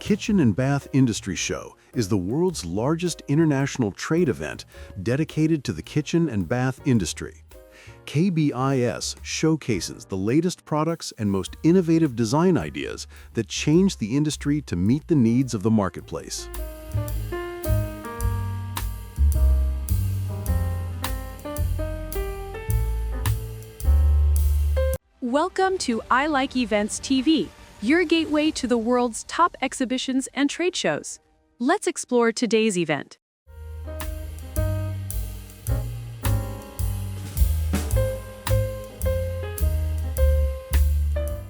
Kitchen and Bath Industry Show is the world's largest international trade event dedicated to the kitchen and bath industry. KBIS showcases the latest products and most innovative design ideas that change the industry to meet the needs of the marketplace. Welcome to ilikevents TV, your gateway to the world's top exhibitions and trade shows. Let's explore today's event.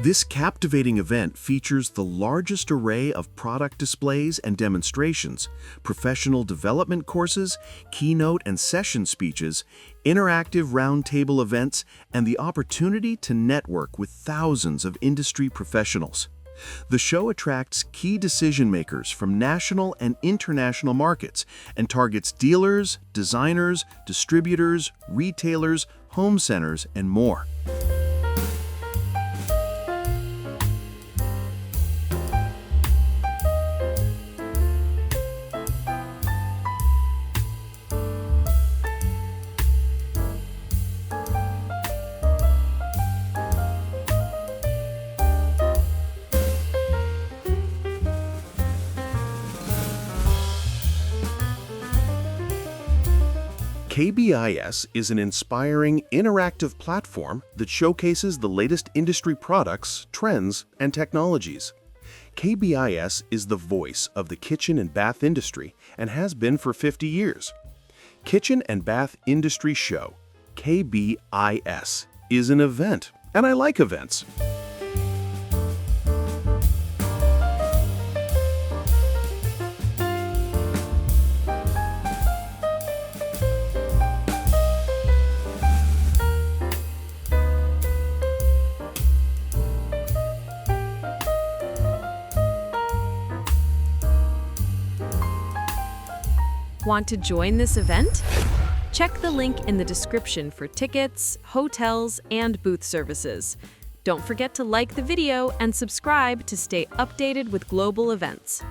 This captivating event features the largest array of product displays and demonstrations, professional development courses, keynote and session speeches, interactive roundtable events, and the opportunity to network with thousands of industry professionals. The show attracts key decision-makers from national and international markets and targets dealers, designers, distributors, retailers, home centers, and more. KBIS is an inspiring, interactive platform that showcases the latest industry products, trends, and technologies. KBIS is the voice of the kitchen and bath industry and has been for 50 years. Kitchen and Bath Industry Show, KBIS, is an event, and I like events. Want to join this event? Check the link in the description for tickets, hotels, and booth services. Don't forget to like the video and subscribe to stay updated with global events.